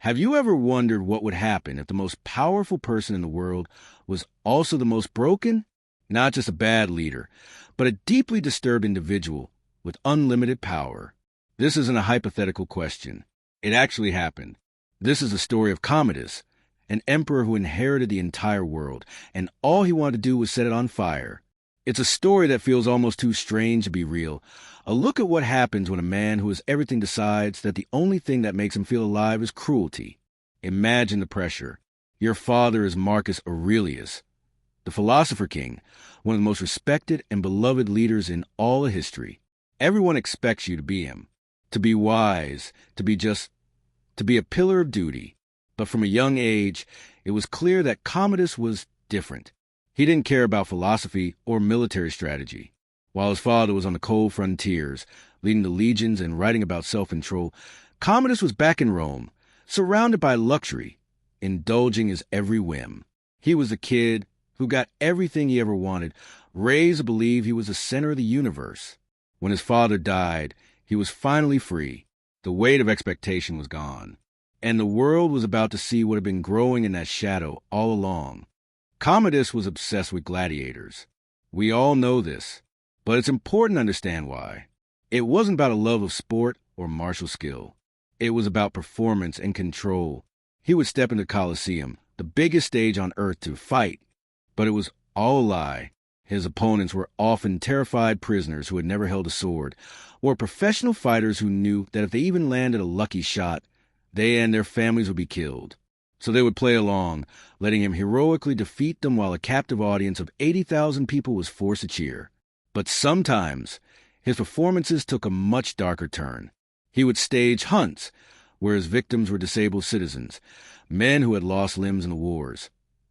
Have you ever wondered what would happen if the most powerful person in the world was also the most broken? Not just a bad leader, but a deeply disturbed individual with unlimited power. This isn't a hypothetical question. It actually happened. This is the story of Commodus, an emperor who inherited the entire world, and all he wanted to do was set it on fire. It's a story that feels almost too strange to be real. A look at what happens when a man who has everything decides that the only thing that makes him feel alive is cruelty. Imagine the pressure. Your father is Marcus Aurelius, the philosopher king, one of the most respected and beloved leaders in all of history. Everyone expects you to be him, to be wise, to be a pillar of duty. But from a young age, it was clear that Commodus was different. He didn't care about philosophy or military strategy. While his father was on the cold frontiers, leading the legions and writing about self-control, Commodus was back in Rome, surrounded by luxury, indulging his every whim. He was a kid who got everything he ever wanted, raised to believe he was the center of the universe. When his father died, he was finally free. The weight of expectation was gone, and the world was about to see what had been growing in that shadow all along. Commodus was obsessed with gladiators. We all know this, but it's important to understand why. It wasn't about a love of sport or martial skill. It was about performance and control. He would step into the Colosseum, the biggest stage on earth, to fight, but it was all a lie. His opponents were often terrified prisoners who had never held a sword, or professional fighters who knew that if they even landed a lucky shot, they and their families would be killed. So they would play along, letting him heroically defeat them while a captive audience of 80,000 people was forced to cheer. But sometimes, his performances took a much darker turn. He would stage hunts, where his victims were disabled citizens, men who had lost limbs in the wars,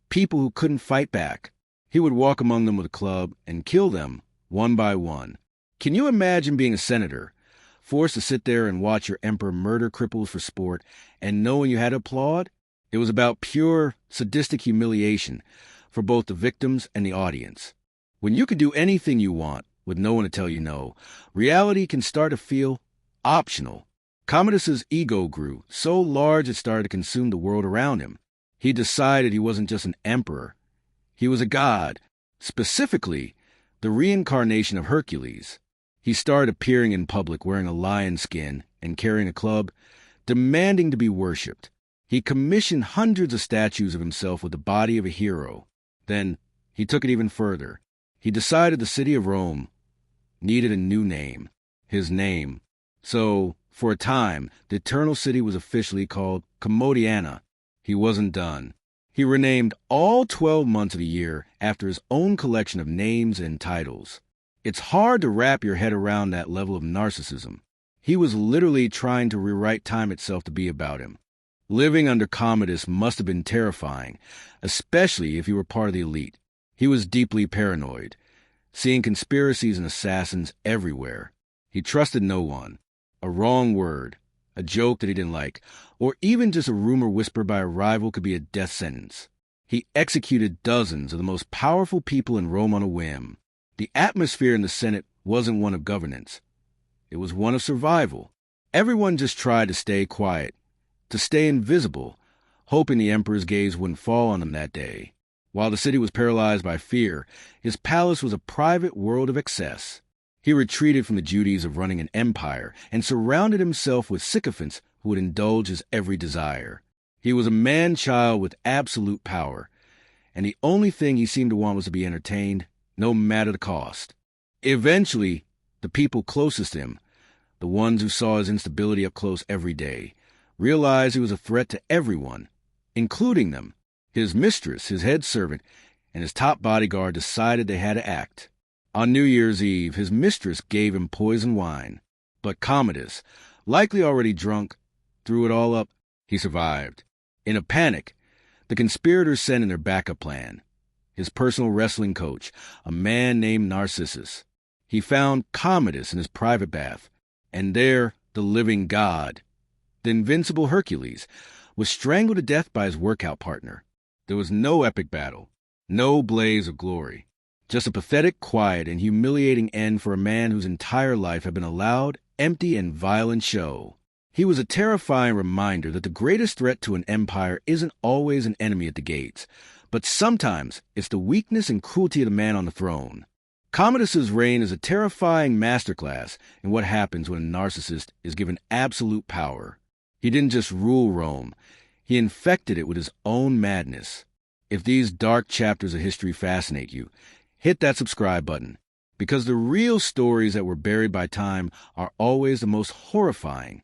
people who couldn't fight back. He would walk among them with a club and kill them one by one. Can you imagine being a senator, forced to sit there and watch your emperor murder cripples for sport, and knowing you had to applaud? It was about pure, sadistic humiliation for both the victims and the audience. When you can do anything you want with no one to tell you no, reality can start to feel optional. Commodus's ego grew so large it started to consume the world around him. He decided he wasn't just an emperor. He was a god, specifically the reincarnation of Hercules. He started appearing in public wearing a lion skin and carrying a club, demanding to be worshipped. He commissioned hundreds of statues of himself with the body of a hero. Then he took it even further. He decided the city of Rome needed a new name, his name. So, for a time, the Eternal City was officially called Commodiana. He wasn't done. He renamed all 12 months of the year after his own collection of names and titles. It's hard to wrap your head around that level of narcissism. He was literally trying to rewrite time itself to be about him. Living under Commodus must have been terrifying, especially if you were part of the elite. He was deeply paranoid, seeing conspiracies and assassins everywhere. He trusted no one. A wrong word, a joke that he didn't like, or even just a rumor whispered by a rival could be a death sentence. He executed dozens of the most powerful people in Rome on a whim. The atmosphere in the Senate wasn't one of governance. It was one of survival. Everyone just tried to stay quiet, to stay invisible, hoping the emperor's gaze wouldn't fall on them that day. While the city was paralyzed by fear, his palace was a private world of excess. He retreated from the duties of running an empire and surrounded himself with sycophants who would indulge his every desire. He was a man-child with absolute power, and the only thing he seemed to want was to be entertained, no matter the cost. Eventually, the people closest to him, the ones who saw his instability up close every day, realized he was a threat to everyone, including them. His mistress, his head servant, and his top bodyguard decided they had to act. On New Year's Eve, his mistress gave him poisoned wine. But Commodus, likely already drunk, threw it all up. He survived. In a panic, the conspirators sent in their backup plan. His personal wrestling coach, a man named Narcissus. He found Commodus in his private bath, and there the living god, the invincible Hercules, was strangled to death by his workout partner. There was no epic battle, no blaze of glory, just a pathetic, quiet, and humiliating end for a man whose entire life had been a loud, empty, and violent show. He was a terrifying reminder that the greatest threat to an empire isn't always an enemy at the gates, but sometimes it's the weakness and cruelty of the man on the throne. Commodus's reign is a terrifying masterclass in what happens when a narcissist is given absolute power. He didn't just rule Rome, he infected it with his own madness. If these dark chapters of history fascinate you, hit that subscribe button, because the real stories that were buried by time are always the most horrifying.